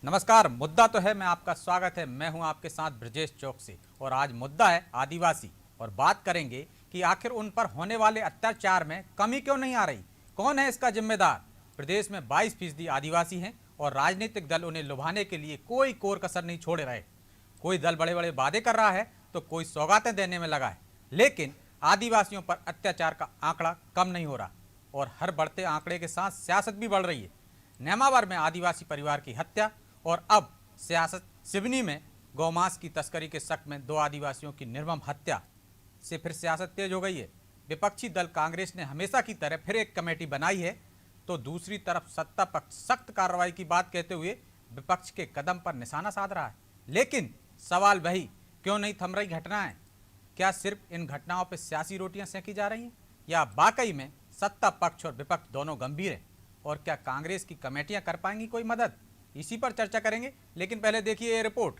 नमस्कार। मुद्दा तो है, मैं आपका स्वागत है। मैं हूं आपके साथ ब्रजेश चौकसी और आज मुद्दा है आदिवासी और बात करेंगे कि आखिर उन पर होने वाले अत्याचार में कमी क्यों नहीं आ रही, कौन है इसका जिम्मेदार। प्रदेश में 22% आदिवासी हैं और राजनीतिक दल उन्हें लुभाने के लिए कोई कोर कसर नहीं छोड़ रहे। कोई दल बड़े बड़े वादे कर रहा है तो कोई सौगातें देने में लगा है, लेकिन आदिवासियों पर अत्याचार का आंकड़ा कम नहीं हो रहा और हर बढ़ते आंकड़े के साथ सियासत भी बढ़ रही है। नेमावर में आदिवासी परिवार की हत्या और अब सियासत सिवनी में गौमांस की तस्करी के शक में 2 आदिवासियों की निर्मम हत्या से फिर सियासत तेज हो गई है। विपक्षी दल कांग्रेस ने हमेशा की तरह फिर एक कमेटी बनाई है, तो दूसरी तरफ सत्ता पक्ष सख्त कार्रवाई की बात कहते हुए विपक्ष के कदम पर निशाना साध रहा है। लेकिन सवाल वही, क्यों नहीं थम रही घटनाएं? क्या सिर्फ इन घटनाओं पर सियासी रोटियां सेंकी जा रही हैं या वाकई में सत्ता पक्ष और विपक्ष दोनों गंभीर हैं? और क्या कांग्रेस की कमेटियां कर पाएंगी कोई मदद? इसी पर चर्चा करेंगे, लेकिन पहले देखिए ये रिपोर्ट।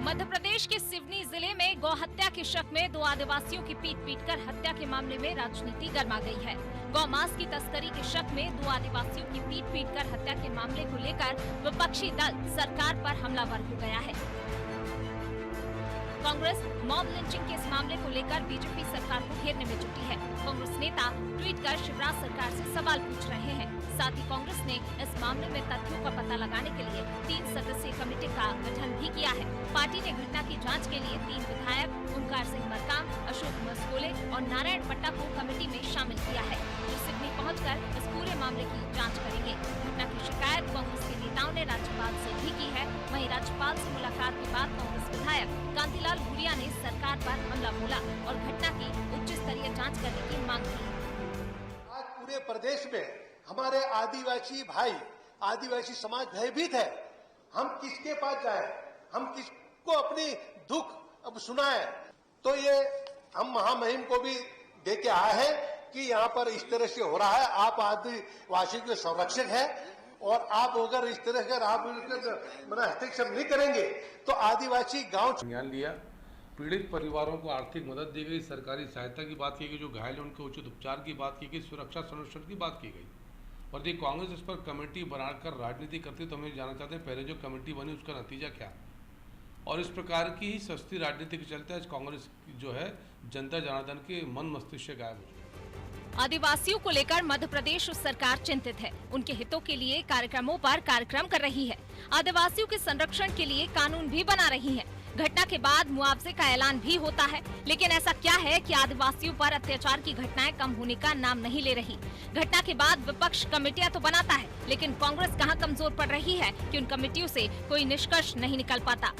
मध्य प्रदेश के सिवनी जिले में गौ हत्या के शक में 2 आदिवासियों की पीट-पीटकर हत्या के मामले में राजनीति गर्मा गई है। गौमांस की तस्करी के शक में 2 आदिवासियों की पीट-पीटकर हत्या के मामले को लेकर विपक्षी दल सरकार पर हमलावर हो गया है। कांग्रेस मॉब लिंचिंग के इस मामले को लेकर बीजेपी सरकार को घेरने में जुटी है। कांग्रेस नेता ट्वीट कर शिवराज सरकार से सवाल पूछ रहे हैं। साथ ही कांग्रेस ने इस मामले में तथ्यों का पता लगाने के लिए 3 सदस्यीय कमेटी का गठन भी किया है। पार्टी ने घटना की जांच के लिए 3 विधायक ओंकार सिंह मरकाम, अशोक मस्कोले और नारायण पट्टा को कमेटी में शामिल किया है, जो सिवनी पहुंचकर इस पूरे मामले की जांच करेंगे। घटना की शिकायत कांग्रेस के नेताओं ने राज्यपाल से भी की है। वहीं राज्यपाल से मुलाकात के बाद कांग्रेस विधायक कांतिलाल भूरिया ने सरकार पर हमला बोला और घटना की उच्च स्तरीय जांच करने की मांग की। आज पूरे प्रदेश में हमारे आदिवासी भाई, आदिवासी समाज भयभीत है। हम किसके पास जाए, हम किसको अपनी दुख अब सुनाए? तो ये हम महामहिम को भी दे के आए हैं कि यहाँ पर इस तरह से हो रहा है। आप आदिवासी के संरक्षक हैं और आप अगर इस तरह से आप हस्तक्षेप नहीं करेंगे तो आदिवासी गांव संज्ञान लिया। पीड़ित परिवारों को आर्थिक मदद दी गई, सरकारी सहायता की बात की गई, जो घायल हैं उनके उचित उपचार की बात की गई, सुरक्षा संरक्षण की बात की गई। और ये कांग्रेस इस पर कमेटी बनाकर राजनीति करती, तो हम ये जानना चाहते हैं पहले जो कमेटी बनी उसका नतीजा क्या? और इस प्रकार की ही सस्ती राजनीति के चलते आज कांग्रेस जो है जनता जनार्दन के मन मस्तिष्क से गायब हो चुकी है। आदिवासियों को लेकर मध्य प्रदेश सरकार चिंतित है। उनके हितों के लिए कार्यक्रमों पर कार्यक्रम कर रही है। आदिवासियों के संरक्षण के लिए कानून भी बना रही है। घटना के बाद मुआवजे का ऐलान भी होता है, लेकिन ऐसा क्या है कि आदिवासियों पर अत्याचार की घटनाएं कम होने का नाम नहीं ले रही? घटना के बाद विपक्ष कमेटियां तो बनाता है, लेकिन कांग्रेस कहां कमजोर पड़ रही है कि उन कमेटियों से कोई निष्कर्ष नहीं निकल पाता।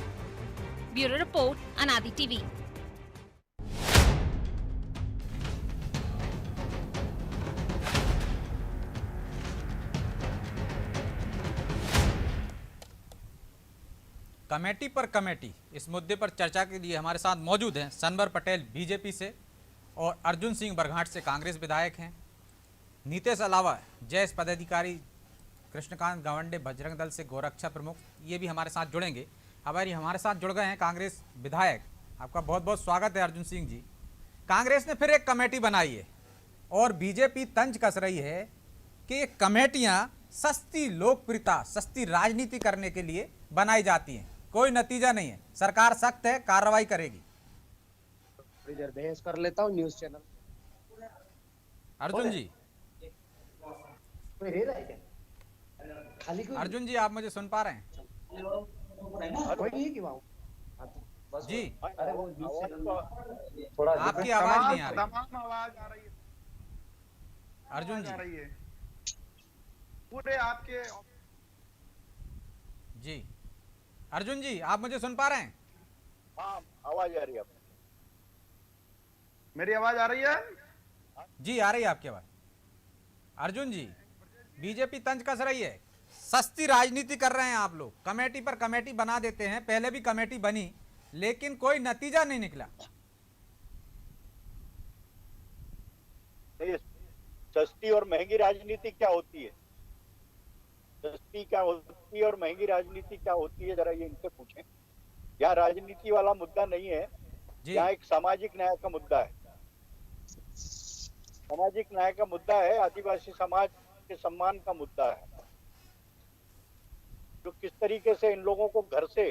ब्यूरो रिपोर्ट, अनादि टीवी। कमेटी पर कमेटी, इस मुद्दे पर चर्चा के लिए हमारे साथ मौजूद हैं सनवर पटेल बीजेपी से और अर्जुन सिंह बरघाट से कांग्रेस विधायक हैं। नीतीश अलावा जैस पदाधिकारी, कृष्णकांत गवंडे बजरंग दल से गोरक्षा प्रमुख, ये भी हमारे साथ जुड़ेंगे। हमारे साथ जुड़ गए हैं कांग्रेस विधायक। आपका बहुत बहुत स्वागत है अर्जुन सिंह जी। कांग्रेस ने फिर एक कमेटी बनाई है और बीजेपी तंज कस रही है कि ये कमेटियां सस्ती लोकप्रियता, सस्ती राजनीति करने के लिए बनाई जाती हैं, कोई नतीजा नहीं है। सरकार सख्त है, कार्रवाई करेगी। थोड़ी देर बहस कर लेता हूँ न्यूज चैनल। अर्जुन जी, खाली अर्जुन जी, आप मुझे सुन पा रहे हैं? कोई नहीं कि वहाँ जी, अरे वो थोड़ा आपकी आवाज नहीं आ रही। तमाम आवाज आ रही है अर्जुन आ रही जी, है पूरे आपके। जी अर्जुन जी, आप मुझे सुन पा रहे हैं? हाँ, आवाज आ रही है। मेरी आवाज आ रही है? जी आ रही है आपकी आवाज। अर्जुन जी, बीजेपी तंज कस रही है, सस्ती राजनीति कर रहे हैं आप लोग। कमेटी पर कमेटी बना देते हैं, पहले भी कमेटी बनी लेकिन कोई नतीजा नहीं निकला। सस्ती और महंगी राजनीति क्या होती है? सस्ती क्या होती है और महंगी राजनीति क्या होती है, जरा ये इनसे पूछें। यहाँ राजनीति वाला मुद्दा नहीं है, जी यहाँ एक सामाजिक न्याय का मुद्दा है। सामाजिक न्याय का मुद्दा है, आदिवासी समाज के सम्मान का मुद्दा है। जो किस तरीके से इन लोगों को घर से,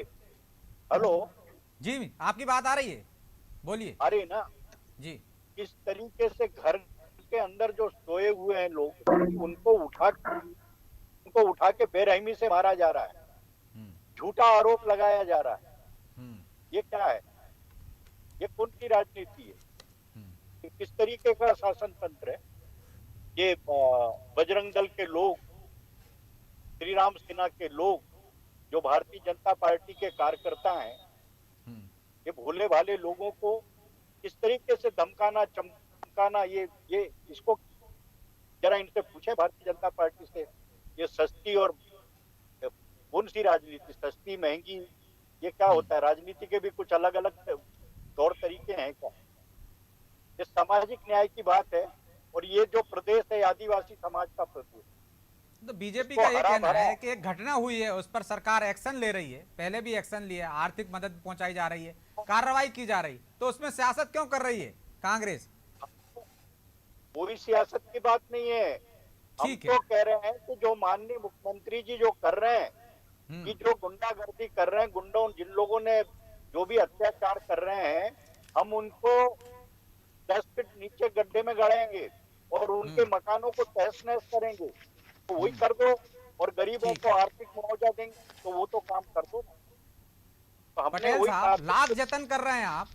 हेलो, जी आपकी बात आ रही है, बोलिए। आ रही ना, जी किस तरीके से घर के अंदर जो सोए हुए हैं लोग, उनको उठा के बेरहमी से मारा जा रहा है, झूठा आरोप लगाया जा रहा है। ये क्या है? ये कौन सी राजनीति है? ये किस तरीके का शासन तंत्र है? ये बजरंग दल के लोग, श्री राम सेना के लोग, जो भारतीय जनता पार्टी के कार्यकर्ता हैं, ये भोले भाले लोगों को किस तरीके से धमकाना, चमकाना, ये इसको जरा इनसे पूछे भारतीय जनता पार्टी से। ये सस्ती और कौन सी राजनीति, सस्ती महंगी, ये क्या होता है? राजनीति के भी कुछ अलग अलग तौर तरीके हैं क्या? ये सामाजिक न्याय की बात है, और ये जो प्रदेश है आदिवासी समाज का प्रदेश। तो बीजेपी का ये कहना है कि एक घटना हुई है, उस पर सरकार एक्शन ले रही है, पहले भी एक्शन लिया, आर्थिक मदद पहुंचाई जा रही है, कार्रवाई की जा रही, तो उसमें सियासत क्यों कर रही है कांग्रेस? कोई सियासत की बात नहीं है। हम ठीक है। तो कह रहे हैं कि जो माननीय मुख्यमंत्री जी जो कर रहे हैं, कि जो गुंडागर्दी कर रहे हैं, गुंडों, जिन लोगों ने जो भी अत्याचार कर रहे हैं, हम उनको 10 फीट नीचे गड्ढे में गाड़ेंगे और उनके मकानों को तहस नहस करेंगे। तो वही कर दो, और गरीबों को आर्थिक मुआवजा देंगे, तो वो तो काम कर दो। तो हमने पटेल वही साहब, कहा। लाख जतन कर रहे हैं आप,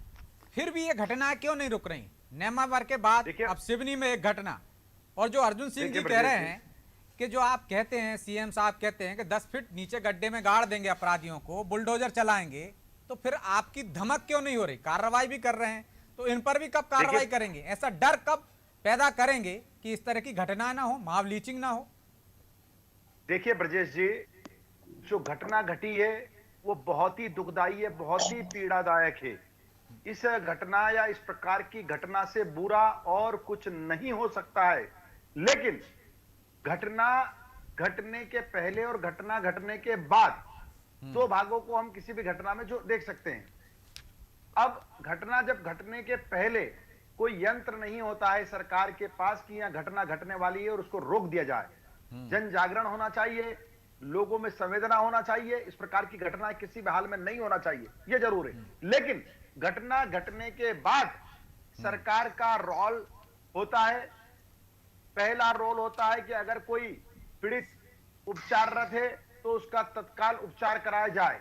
फिर भी ये घटनाएं क्यों नहीं रुक रही? नेमावर के बाद अब सिवनी में एक घटना, और जो अर्जुन सिंह जी कह रहे हैं कि जो आप कहते हैं, सीएम साहब कहते हैं कि 10 फीट नीचे गड्ढे में गाड़ देंगे अपराधियों को, बुलडोजर चलाएंगे, तो फिर आपकी धमक क्यों नहीं हो रही? कार्रवाई भी कर रहे हैं, तो इन पर भी कब कार्रवाई करेंगे? ऐसा डर कब पैदा करेंगे कि इस तरह की घटना ना हो, माव लीचिंग ना हो? देखिए ब्रजेश जी, जो घटना घटी है वो बहुत ही दुखदाई है, बहुत ही पीड़ादायक है। इस घटना या इस प्रकार की घटना से बुरा और कुछ नहीं हो सकता है, लेकिन घटना घटने के पहले और घटना घटने के बाद दो भागों को हम किसी भी घटना में जो देख सकते हैं। अब घटना जब घटने के पहले कोई यंत्र नहीं होता है सरकार के पास कि यह घटना घटने वाली है और उसको रोक दिया जाए। जन जागरण होना चाहिए, लोगों में संवेदना होना चाहिए, इस प्रकार की घटना किसी भी हाल में नहीं होना चाहिए, यह जरूर है। लेकिन घटना घटने के बाद सरकार का रोल होता है, पहला रोल होता है कि अगर कोई पीड़ित उपचाररत है तो उसका तत्काल उपचार कराया जाए।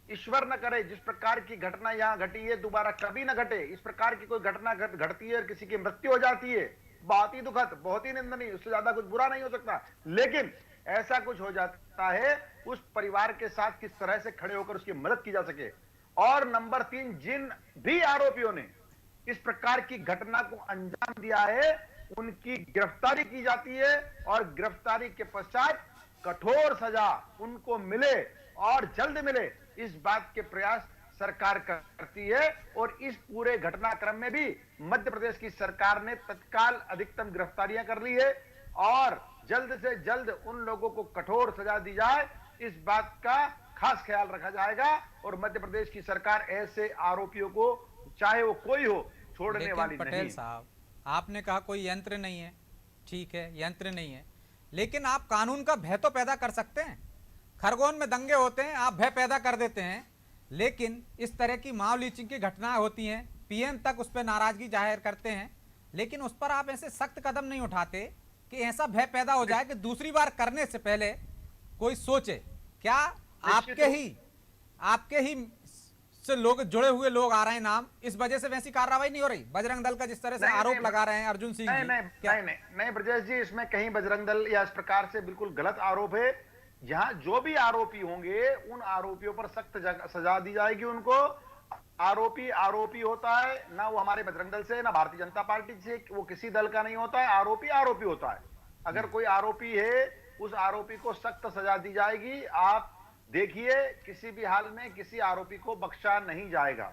ईश्वर न करे जिस प्रकार की घटना यहां घटी है दोबारा कभी न घटे। इस प्रकार की कोई घटना घटती है और किसी की मृत्यु हो जाती है, बहुत ही दुखद, बहुत ही निंदनीय, उससे ज्यादा कुछ बुरा नहीं हो सकता। लेकिन ऐसा कुछ हो जाता है, उस परिवार के साथ किस तरह से खड़े होकर उसकी मदद की जा सके। और नंबर 3, जिन भी आरोपियों ने इस प्रकार की घटना को अंजाम दिया है उनकी गिरफ्तारी की जाती है, और गिरफ्तारी के पश्चात कठोर सजा उनको मिले और जल्द मिले, इस बात के प्रयास सरकार करती है। और इस पूरे घटनाक्रम में भी मध्य प्रदेश की सरकार ने तत्काल अधिकतम गिरफ्तारियां कर ली है, और जल्द से जल्द उन लोगों को कठोर सजा दी जाए, इस बात का खास ख्याल रखा जाएगा। और मध्य प्रदेश की सरकार ऐसे आरोपियों को, चाहे वो कोई हो, छोड़ने वाली नहीं। पटेल साहब, आपने कहा कोई यंत्र नहीं है, ठीक है, यंत्र नहीं है, लेकिन आप कानून का भय तो पैदा कर सकते हैं। खरगोन में दंगे होते हैं, आप भय पैदा कर देते हैं, लेकिन इस तरह की माव लीचिंग की घटनाएं होती हैं, पीएम तक उस पर नाराजगी जाहिर करते हैं, लेकिन उस पर आप ऐसे सख्त कदम नहीं उठाते कि ऐसा भय पैदा हो जाए कि दूसरी बार करने से पहले कोई सोचे। क्या आपके ही से लोग जुड़े हुए लोग आ रहे हैं नाम, इस वजह से वैसी कार्रवाई नहीं हो रही? बजरंग दल का जिस तरह से आरोप लगा रहे हैं अर्जुन सिंह जी, नहीं ब्रजेश जी, इसमें कहीं बजरंग दल या इस प्रकार से बिल्कुल गलत आरोप है। जहां जो भी आरोपी होंगे उन आरोपियों पर सख्त सजा दी जाएगी। उनको आरोपी आरोपी होता है, ना वो हमारे बजरंग दल से, ना भारतीय जनता पार्टी से, वो किसी दल का नहीं होता है। आरोपी आरोपी होता है। अगर कोई आरोपी है, उस आरोपी को सख्त सजा दी जाएगी। आप देखिए, किसी भी हाल में किसी आरोपी को बख्शा नहीं जाएगा।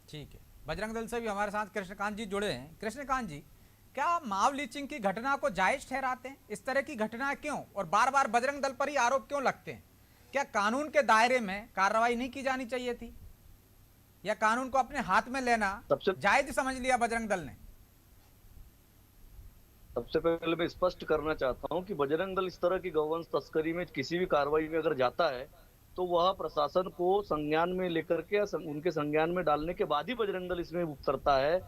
ठीक है, बजरंग दल से भी हमारे साथ कृष्णकांत जी जुड़े हैं। कृष्णकांत जी, क्या माव लीचिंग की घटना को जायज ठहराते हैं? इस तरह की घटना क्यों, और बार बार बजरंग दल पर ही आरोप क्यों लगते हैं? क्या कानून के दायरे में कार्रवाई नहीं की जानी चाहिए थी, या कानून को अपने हाथ में लेना जायज समझ लिया बजरंग दल ने? सबसे पहले मैं स्पष्ट करना चाहता हूं कि बजरंग दल इस तरह की गौवंश तस्करी में किसी भी कार्रवाई में अगर जाता है तो वह प्रशासन को संज्ञान में लेकर के उनके संज्ञान में डालने के बाद ही बजरंग दल इसमें उतरता है।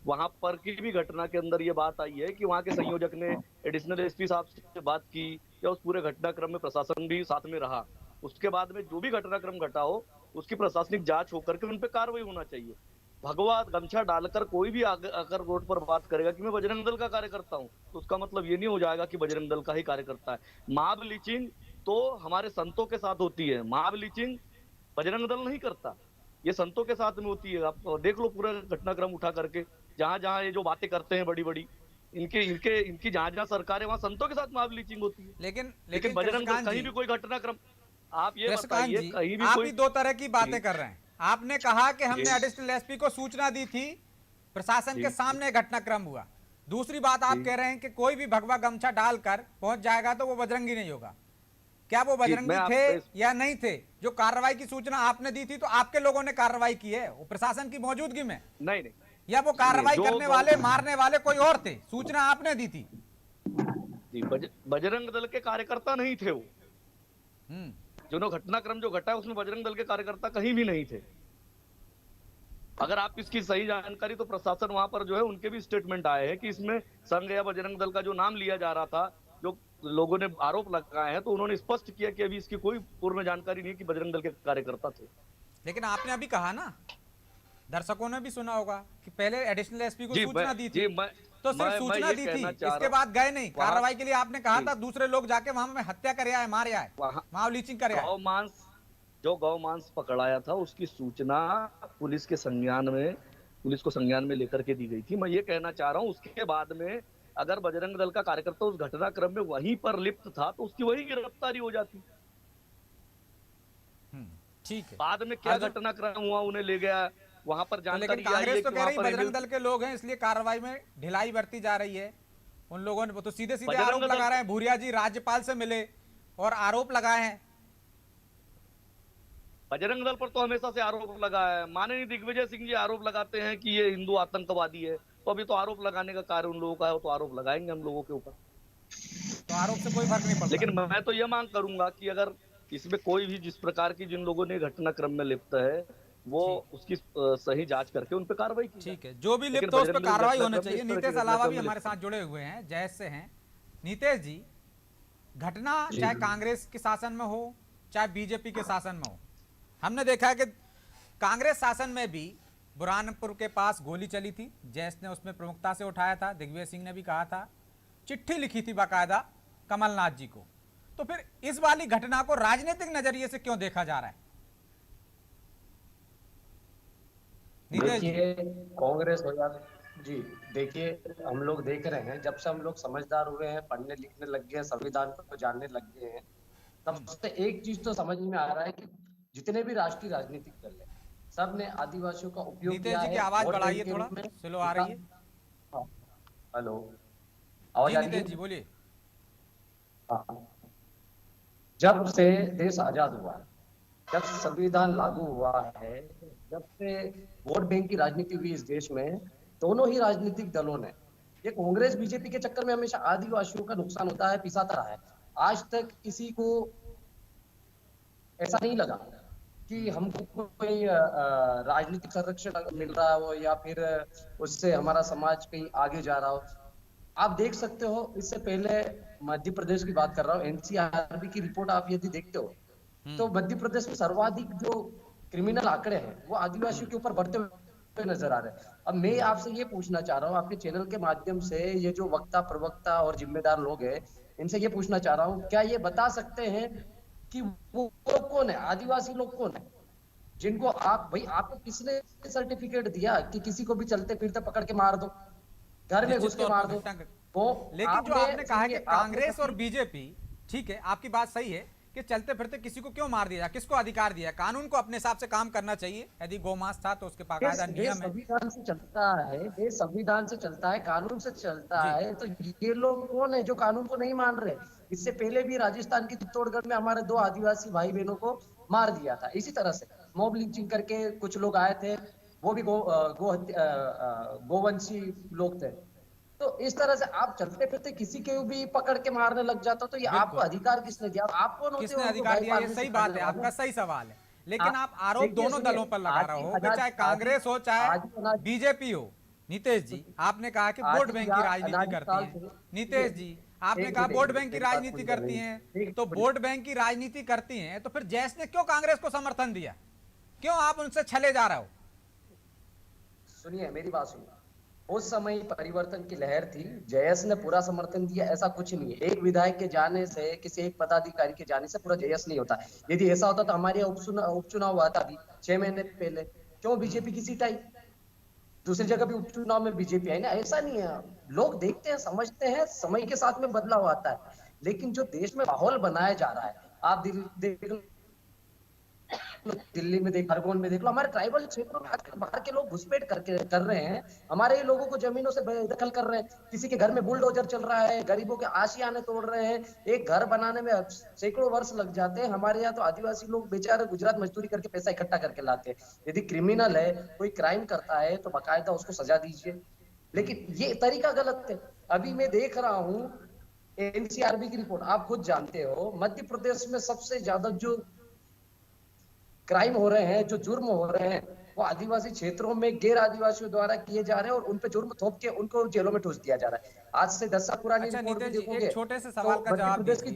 वहां पर की भी घटना के अंदर ये बात आई है कि वहां के संयोजक ने एडिशनल एसपी साहब से बात की, या उस पूरे घटनाक्रम में प्रशासन भी साथ में रहा। उसके बाद में जो भी घटनाक्रम घटा हो उसकी प्रशासनिक जांच होकर के उन पर कार्रवाई होना चाहिए। भगवा गमछा डालकर कोई भी अगर रोड पर बात करेगा कि मैं बजरंग दल का कार्यकर्ता हूं, तो उसका मतलब ये नहीं हो जाएगा कि बजरंग दल का ही कार्यकर्ता है। मॉब लिंचिंग तो हमारे संतों के साथ होती है, मॉब लिंचिंग बजरंग दल नहीं करता, ये संतों के साथ में होती है। आप देख लो पूरा घटनाक्रम उठा करके, जहां जहां ये जो बातें करते हैं बड़ी बड़ी, इनकी जहां जहां सरकार है वहां संतों के साथ मॉब लिंचिंग होती है। लेकिन बजरंग दल कहीं भी कोई घटनाक्रम, आप ये बताइए कहीं भी आप कोई ही दो तरह की बातें कर रहे हैं। आपने कहा कि हमने एडिशनल एसपी को सूचना दी थी, प्रशासन के सामने घटनाक्रम हुआ। दूसरी बात आप कह रहे हैं कि कोई भी भगवा गमछा डालकर पहुंच जाएगा तो वो बजरंगी नहीं होगा। क्या वो बजरंगी थे या नहीं थे? जो कार्रवाई की सूचना आपने दी थी तो आपके लोगों ने कार्रवाई की है वो प्रशासन की मौजूदगी में? नहीं, या वो कार्रवाई करने वाले, मारने वाले कोई और थे? सूचना आपने दी थी। बजरंग दल के कार्यकर्ता नहीं थे वो। जो घटनाक्रम जो घटा है उसमें बजरंग दल के कार्यकर्ता कहीं भी नहीं थे। अगर आप इसकी सही जानकारी, तो प्रशासन वहां पर जो है उनके भी स्टेटमेंट आए हैं कि इसमें संघ या बजरंग दल का जो नाम लिया जा रहा था, जो लोगों ने आरोप लगाए हैं, तो उन्होंने स्पष्ट किया कि अभी इसकी कोई पूर्ण जानकारी नहीं कि बजरंग दल के कार्यकर्ता थे। लेकिन आपने अभी कहा ना, दर्शकों ने भी सुना होगा कि पहले एडिशनल एसपी को सूचना दी थी, तो सिर्फ सूचना दी थी, इसके बाद गए नहीं कार्रवाई के लिए। आपने कहा था दूसरे लोग जाके वहां में हत्या करे आए, मारे आए, वहां लीचिंग करे आए। गौ मांस पकड़ाया था उसकी सूचना पुलिस को संज्ञान में लेकर के दी गई थी। मैं ये कहना चाह रहा हूँ, उसके बाद में अगर बजरंग दल का कार्यकर्ता उस घटनाक्रम में वहीं पर लिप्त था तो उसकी वही गिरफ्तारी हो जाती। ठीक है, बाद में क्या घटनाक्रम हुआ उन्हें ले गया वहां पर जानकारी। लेकिन कांग्रेस तो कह रही बजरंग दल के लोग हैं इसलिए कार्रवाई में ढिलाई बरती जा रही है। उन लोगों ने तो सीधे सीधे आरोप लगा रहे हैं। भूरिया जी राज्यपाल से मिले और आरोप लगाए हैं। बजरंग दल पर तो हमेशा से आरोप लगा है। माननीय दिग्विजय सिंह जी आरोप लगाते हैं कि ये हिंदू आतंकवादी है, तो अभी तो आरोप लगाने का कार्य उन लोगों का है, तो आरोप लगाएंगे हम लोगों के ऊपर। तो आरोप से कोई फर्क नहीं पड़ता। लेकिन मैं तो ये मांग करूंगा कि अगर इसमें कोई भी जिस प्रकार की जिन लोगों ने घटनाक्रम में लिप्त है वो उसकी सही जांच करके उन पे कार्रवाई की। ठीक है, जो भी लिप्त हो उस पे कार्रवाई होना चाहिए। नीतीश अलावा भी हमारे साथ जुड़े हुए हैं, जयेश से हैं। नीतीश जी, घटना चाहे कांग्रेस के शासन में हो चाहे बीजेपी के शासन में हो, हमने देखा है कि कांग्रेस शासन में भी बुरहानपुर के पास गोली चली थी, जयेश ने उसमें प्रमुखता से उठाया था, दिग्विजय सिंह ने भी कहा था, चिट्ठी लिखी थी बाकायदा कमलनाथ जी को। तो फिर इस वाली घटना को राजनीतिक नजरिए से क्यों देखा जा रहा है? देखिए कांग्रेस हो या जी, देखिए हम लोग देख रहे हैं, जब से हम लोग समझदार हुए हैं, पढ़ने लिखने लग गए हैं, संविधान को जानने लग गए हैं, तब से एक चीज तो समझ में आ रहा है कि जितने भी राष्ट्रीय राजनीतिक दल है सब ने आदिवासियों का उपयोग किया है। आवाज बढ़ाइए, थोड़ा स्लो आ रही है। हेलो, आवाज आ रही है जी? बोलिए। जब से देश आजाद हुआ, जब संविधान लागू हुआ है, जब से वोट बैंक की राजनीति हुई इस देश में, दोनों ही राजनीतिक दलों ने, ये कांग्रेस बीजेपी के चक्कर में हमेशा आदिवासियों का नुकसान होता है, पिसाता रहा है। आज तक किसी को ऐसा नहीं लगा कि हमको कोई राजनीतिक संरक्षण मिल रहा हो या फिर उससे हमारा समाज कहीं आगे जा रहा हो। आप देख सकते हो, इससे पहले मध्य प्रदेश की बात कर रहा हूँ, एनसीआरबी की रिपोर्ट आप यदि देखते हो तो मध्य प्रदेश में सर्वाधिक जो क्रिमिनल आंकड़े हैं वो आदिवासियों के ऊपर बढ़ते हुए नजर आ रहे हैं। अब मैं आपसे ये पूछना चाह रहा हूँ, आपके चैनल के माध्यम से, ये जो वक्ता प्रवक्ता और जिम्मेदार लोग हैं, इनसे ये पूछना चाह रहा हूँ, क्या ये बता सकते हैं कि वो लोग कौन है, आदिवासी लोग कौन है जिनको आपको किसने सर्टिफिकेट दिया कि किसी को भी चलते फिरते पकड़ के मार दो, घर में घुस के मार दो? लेकिन जो आपने कहा है कि कांग्रेस और बीजेपी, ठीक है, आपकी बात सही है कि चलते फिरते किसी को क्यों मार दिया, किसको अधिकार दिया? कानून को अपने हिसाब से काम करना चाहिए। यदि गौमांस था तो उसके बाकायदा नियम है। संविधान से चलता है, ये संविधान से चलता है, कानून से चलता है, तो ये लोग कौन है जो कानून को नहीं मान रहे? इससे पहले भी राजस्थान के चित्तौड़गढ़ में हमारे 2 आदिवासी भाई बहनों को मार दिया था। इसी तरह से मॉब लिंचिंग करके कुछ लोग आए थे, वो भी गोवंशी लोग थे। तो इस तरह से आप चलते फिरते किसी के भी पकड़ के मारने लग जाते हो, तो ये आपको अधिकार किसने दिया? आप कौन होते हो? किसने अधिकार दिया? ये सही बात है, आपका सही सवाल है, लेकिन आप आरोप दोनों दलों पर लगा रहे हो, चाहे कांग्रेस हो चाहे बीजेपी हो। नीतीश जी, आपने कहा कि वोट बैंक की राजनीति करती है। नीतीश जी, आपने कहा वोट बैंक की राजनीति करती हैं, तो वोट बैंक की राजनीति करती हैं तो फिर जैस ने क्यों कांग्रेस को समर्थन दिया? क्यों आप उनसे छले जा रहे हो? सुनिए, मेरी बात सुनिए। उस समय परिवर्तन की लहर थी, जयस ने पूरा समर्थन दिया, ऐसा कुछ नहीं है। एक विधायक के जाने से, किसी एक पदाधिकारी के जाने से पूरा जयस नहीं होता। यदि ऐसा होता तो हमारे यहाँ उपचुनाव हुआ था अभी 6 महीने पहले, क्यों बीजेपी की सीट आई? दूसरी जगह भी उपचुनाव में बीजेपी आई ना, ऐसा नहीं है। लोग देखते हैं, समझते हैं, समय के साथ में बदलाव आता है, लेकिन जो देश में माहौल बनाया जा रहा है, आप देख लो, दिल्ली में देख, खरगोन में देख लो, हमारे ट्राइबल क्षेत्रों में बाहर के लोग घुसपैठ कर रहे हैं, हमारे ही लोगों को जमीनों से बेदखल कर रहे हैं। किसी के घर में बुलडोजर चल रहा है, गरीबों के आशियाने तोड़ रहे हैं। एक घर बनाने में सैकड़ों वर्ष लग जाते हैं। हमारे यहाँ तो आदिवासी लोग बेचारे गुजरात मजदूरी करके पैसा इकट्ठा करके लाते हैं। यदि क्रिमिनल है, कोई क्राइम करता है, तो बाकायदा उसको सजा दीजिए, लेकिन ये तरीका गलत है। अभी मैं देख रहा हूँ एनसीआरबी की रिपोर्ट, आप खुद जानते हो, मध्य प्रदेश में सबसे ज्यादा जो क्राइम हो रहे हैं, जो जुर्म हो रहे हैं, वो आदिवासी क्षेत्रों में गैर आदिवासियों द्वारा किए जा रहे हैं, और उन पे जुर्म थोप के उनको जेलों में ठूस दिया जा रहा है। आज से 10 साल पुरानी रिपोर्ट भी देखोगे, एक छोटे से सवाल का जवाब दीजिए।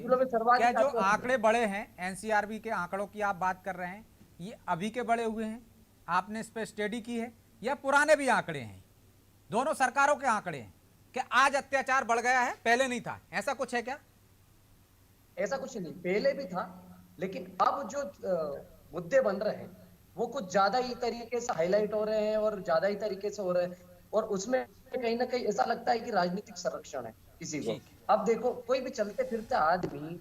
क्या जो आंकड़े बड़े हैं, एनसीआरबी के आंकड़ों की आप बात कर रहे हैं, ये अभी के बड़े हुए हैं, आपने इस पे स्टडी की है, या पुराने भी आंकड़े हैं? दोनों सरकारों के आंकड़े हैं कि आज अत्याचार बढ़ गया है, पहले नहीं था, ऐसा कुछ है क्या? ऐसा कुछ नहीं, पहले भी था, लेकिन अब जो मुद्दे बन रहे हैं वो कुछ ज्यादा ही तरीके से हाईलाइट हो रहे हैं और ज्यादा ही तरीके से हो रहे हैं, और उसमें कहीं ना कहीं ऐसा लगता है कि राजनीतिक संरक्षण है किसी को। अब देखो, कोई भी चलते फिरते आदमी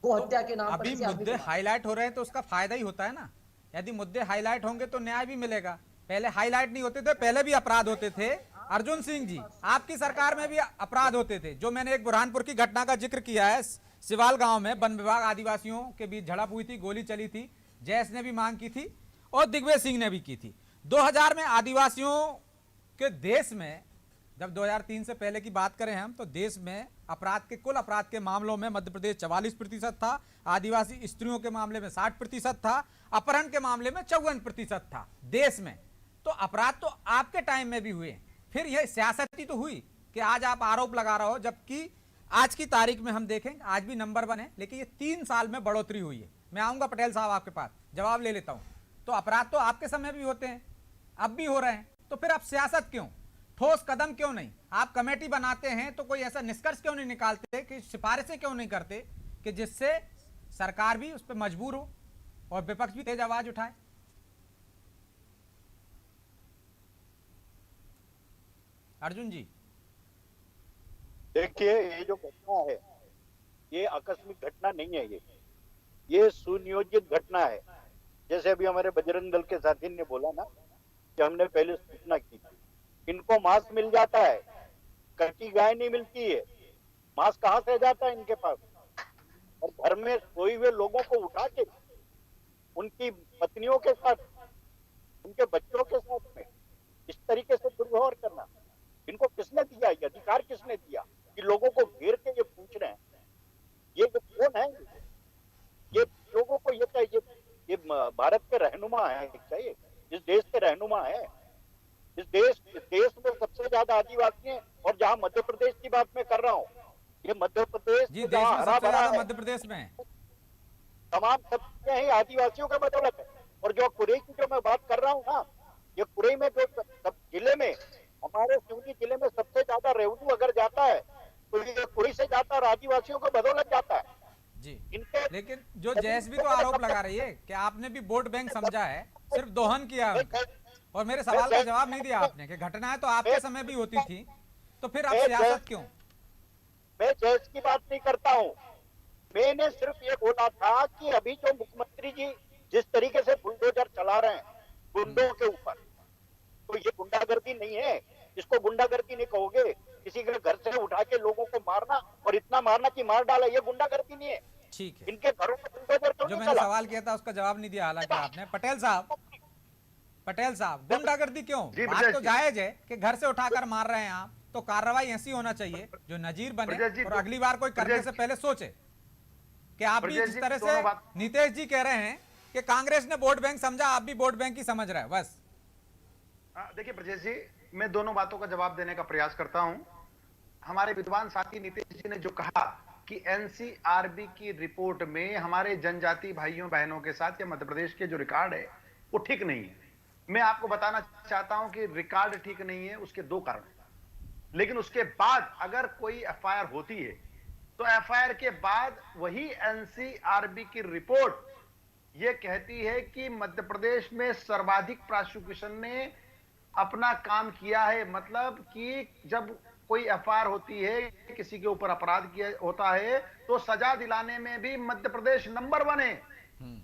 को हत्या के नाम पर अभी मुद्दे हाईलाइट हो रहे हैं तो उसका फायदा ही होता है ना। यदि मुद्दे हाईलाइट होंगे तो न्याय भी मिलेगा। पहले हाईलाइट नहीं होते थे, पहले भी अपराध होते थे। अर्जुन सिंह जी, आपकी सरकार में भी अपराध होते थे। जो मैंने एक बुरहानपुर की घटना का जिक्र किया है, सिवाल गांव में वन विभाग आदिवासियों के बीच झड़प हुई थी, गोली चली थी, जैस ने भी मांग की थी और दिग्विजय सिंह ने भी की थी। 2000 में आदिवासियों के देश में, जब 2003 से पहले की बात करें हम, तो देश में अपराध के, कुल अपराध के मामलों में मध्य प्रदेश 44% था, आदिवासी स्त्रियों के मामले में 60% था, अपहरण के मामले में 54% था देश में। तो अपराध तो आपके टाइम में भी हुए, फिर यह सियासती तो हुई कि आज आप आरोप लगा रहे हो, जबकि आज की तारीख में हम देखें आज भी नंबर 1 है, लेकिन ये 3 साल में बढ़ोतरी हुई है। मैं आऊंगा पटेल साहब आपके पास, जवाब ले लेता हूं। तो अपराध तो आपके समय भी होते हैं, अब भी हो रहे हैं, तो फिर आप सियासत क्यों, ठोस कदम क्यों नहीं? आप कमेटी बनाते हैं तो कोई ऐसा निष्कर्ष क्यों नहीं निकालते, कि सिफारिशें क्यों नहीं करते कि जिससे सरकार भी उस पर मजबूर हो और विपक्ष भी तेज आवाज उठाए? अर्जुन जी, देखिए, ये जो घटना है ये आकस्मिक घटना नहीं है, ये सुनियोजित घटना है। जैसे अभी हमारे बजरंग दल के साथी ने बोला ना कि हमने पहले सूचना की, इनको मांस मिल जाता है, कच्ची गाय नहीं मिलती है, मांस कहाँ से जाता है इनके पास? और घर में सोए हुए लोगों को उठा के उनकी पत्नियों के साथ, उनके बच्चों के साथ में इस तरीके से दुर्व्यवहार करना, इनको किसने दिया? ये अधिकार किसने दिया कि लोगों को घेर के ये पूछ रहे हैं? ये जो कौन है? ये लोगों को ये चाहिए, ये भारत के रहनुमा है, चाहिए इस देश के रहनुमा है। इस देश में सबसे ज्यादा आदिवासी हैं, और जहां मध्य प्रदेश की बात मैं कर रहा हूँ, ये मध्य प्रदेश जी, देश में सबसे ज्यादा मध्य प्रदेश में तमाम सब्जियां ही आदिवासियों का बदौलत है। और जो कुरई की जो मैं बात कर रहा हूँ ना, ये कुरई में जो जिले में, हमारे सिवनी जिले में सबसे ज्यादा रेवेन्यू अगर जाता है तो ये कुरई से जाता है और आदिवासियों को बदौलत जाता है जी। इनके। लेकिन जो जैस भी तो आरोप लगा रही है कि आपने भी वोट बैंक समझा है, सिर्फ दोहन किया है, और मेरे सवाल का जवाब नहीं दिया आपने कि घटनाएं तो आपके समय भी होती थी, तो फिर आप सियासत क्यों? मैं जैस की बात नहीं करता हूँ, मैंने सिर्फ ये बोला था कि अभी जो मुख्यमंत्री जी जिस तरीके से बुलडोजर चला रहे हैं गुंडों के ऊपर, तो ये गुंडागर्दी नहीं है, इसको गुंडागर्दी नहीं कहोगे। किसी के घर से उठा के लोगों को मारना और और इतना मारना कि मार डाला, ये गुंडागर्दी नहीं है। ठीक है, इनके घरों में बुलडोजर क्यों जो नहीं मैंने चला? सवाल किया था उसका जवाब नहीं दिया हालांकि आपने। पटेल साहब गुंडागर्दी क्यों? जी, बात ब्रजेश तो जी। जायज है कि घर से उठाकर मार रहे हैं आप, तो कार्रवाई ऐसी होना चाहिए जो नजीर बने ब्रजेश जी, और अगली बार कोई करने ब्रजेश से पहले सोचे। कि आप भी ब्रजेश जिस जी, तरह दोनों से बात- नीतीश जी कह रहे हैं कि कांग्रेस ने वोट बैंक समझा, आप भी वोट बैंक ही समझ रहे हैं बस। देखिए ब्रजेश जी, मैं दोनों बातों का जवाब देने का प्रयास करता हूं। हमारे विद्वान साथी नीतीश जी ने जो कहा कि एनसीआरबी की रिपोर्ट में हमारे जनजाति भाइयों बहनों के साथ या मध्य प्रदेश के जो रिकॉर्ड है वो ठीक नहीं है। मैं आपको बताना चाहता हूं कि रिकॉर्ड ठीक नहीं है, उसके दो कारण। लेकिन उसके बाद अगर कोई एफआईआर होती है तो एफआईआर के बाद वही एनसीआरबी की रिपोर्ट यह कहती है कि मध्य प्रदेश में सर्वाधिक प्रोसिक्यूशन ने अपना काम किया है। मतलब कि जब कोई एफआईआर होती है, किसी के ऊपर अपराध किया होता है, तो सजा दिलाने में भी मध्य प्रदेश नंबर 1 है।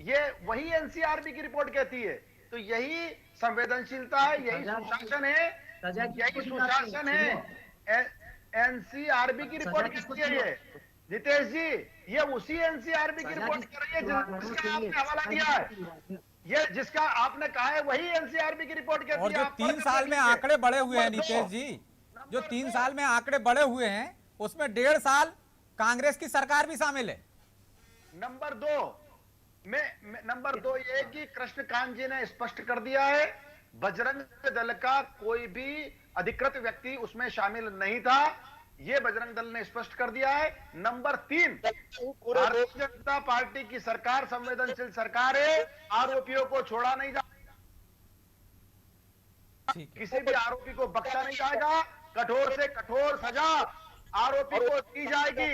ये वही एनसीआरबी की रिपोर्ट कहती है। तो यही संवेदनशीलता है, यही सुशासन है, यही सुशासन है। एनसीआरबी की रिपोर्ट कहती है ये। नितेश जी, ये उसी एनसीआरबी की रिपोर्ट कर रही है जिसका आपने हवाला दिया है। ये जिसका आपने कहा है वही एनसीआरबी की रिपोर्ट कहती है। और जो 3 साल में आंकड़े बढ़े हुए हैं नीतीश जी, जो 3 साल में आंकड़े बढ़े हुए हैं उसमें 1.5 साल कांग्रेस की सरकार भी शामिल है। नंबर 2 ये कि कृष्णकांत जी ने स्पष्ट कर दिया है बजरंग दल का कोई भी अधिकृत व्यक्ति उसमें शामिल नहीं था। ये बजरंग दल ने स्पष्ट कर दिया है। नंबर 3, भारतीय जनता पार्टी की सरकार संवेदनशील सरकार है, आरोपियों को छोड़ा नहीं जा, किसी भी आरोपी को बख्शा नहीं जाएगा, कठोर से कठोर सजा आरोपी को दी जाएगी।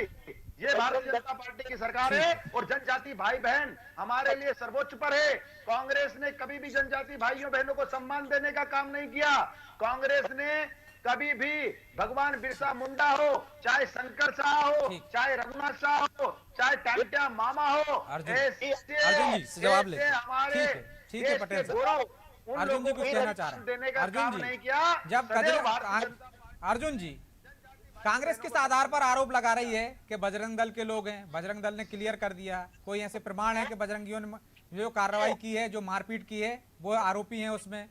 ये भारतीय जनता पार्टी की सरकार है और जनजाति भाई बहन हमारे लिए सर्वोच्च पर है। कांग्रेस ने कभी भी जनजाति भाइयों बहनों को सम्मान देने का काम नहीं किया। कांग्रेस ने कभी भी भगवान बिरसा मुंडा हो, चाहे शंकर शाह हो, चाहे रघुनाथ शाह हो, चाहे टांटिया मामा हो, अर्जुन जी जवाब ले। ठीक है पटेल साहब। अर्जुन जी कुछ कहना चाह रहे हैं। अर्जुन जी, जब अर्जुन जी कांग्रेस किस आधार पर आरोप लगा रही है कि बजरंग दल के लोग हैं, बजरंग दल ने क्लियर कर दिया, कोई ऐसे प्रमाण है कि बजरंगियों ने जो कार्रवाई की है, जो मारपीट की है, वो आरोपी हैं उसमें?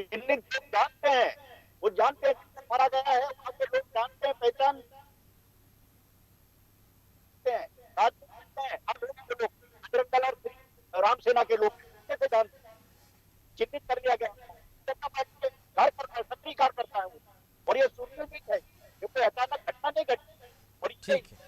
जानते हैं, वो जानते हैं मारा गया है, वहाँ के लोग जानते हैं, पहचान बजरंग दल और राम सेना के लोग चिन्हित कर दिया गया, सक्रिय कार्य करता है वो। और ये सुनियोजित है, ये कोई अचानक घटना नहीं घटी। और ठीक है,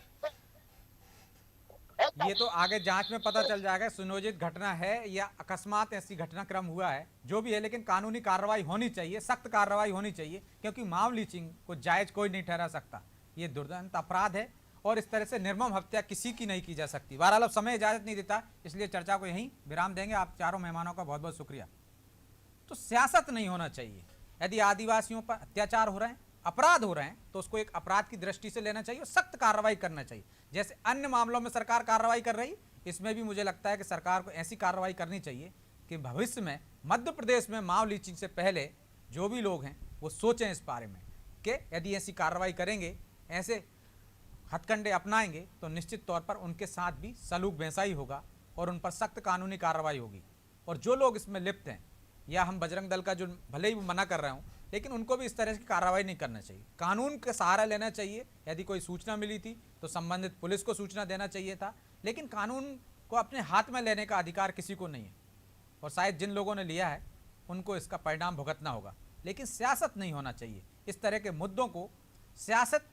ये तो आगे जांच में पता चल जाएगा सुनियोजित घटना है या अकस्मात ऐसी घटनाक्रम हुआ है, जो भी है। लेकिन कानूनी कार्रवाई होनी चाहिए, सख्त कार्रवाई होनी चाहिए, क्योंकि माव लीचिंग को जायज कोई नहीं ठहरा सकता। ये दुर्दांत अपराध है और इस तरह से निर्मम हत्या किसी की नहीं की जा सकती। बहरहाल अब समय इजाजत नहीं देता, इसलिए चर्चा को यहीं विराम देंगे। आप चारों मेहमानों का बहुत बहुत शुक्रिया। तो सियासत नहीं होना चाहिए। यदि आदिवासियों पर अत्याचार हो रहे हैं, अपराध हो रहे हैं, तो उसको एक अपराध की दृष्टि से लेना चाहिए और सख्त कार्रवाई करना चाहिए। जैसे अन्य मामलों में सरकार कार्रवाई कर रही, इसमें भी मुझे लगता है कि सरकार को ऐसी कार्रवाई करनी चाहिए कि भविष्य में मध्य प्रदेश में माव लीचिंग से पहले जो भी लोग हैं वो सोचें इस बारे में कि यदि ऐसी कार्रवाई करेंगे, ऐसे हथकंडे अपनाएंगे, तो निश्चित तौर पर उनके साथ भी सलूक वैसा ही होगा और उन पर सख्त कानूनी कार्रवाई होगी। और जो लोग इसमें लिप्त हैं, या हम बजरंग दल का जो भले ही मना कर रहे हूँ, लेकिन उनको भी इस तरह की कार्रवाई नहीं करना चाहिए। कानून का सहारा लेना चाहिए। यदि कोई सूचना मिली थी तो संबंधित पुलिस को सूचना देना चाहिए था, लेकिन कानून को अपने हाथ में लेने का अधिकार किसी को नहीं है। और शायद जिन लोगों ने लिया है उनको इसका परिणाम भुगतना होगा। लेकिन सियासत नहीं होना चाहिए। इस तरह के मुद्दों को सियासत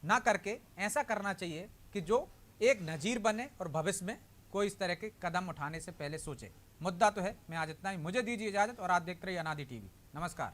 ना करके ऐसा करना चाहिए कि जो एक नजीर बने और भविष्य में कोई इस तरह के कदम उठाने से पहले सोचे। मुद्दा तो है। मैं आज इतना ही, मुझे दीजिए इजाजत और आप देखते रहिए अनादि टीवी। नमस्कार।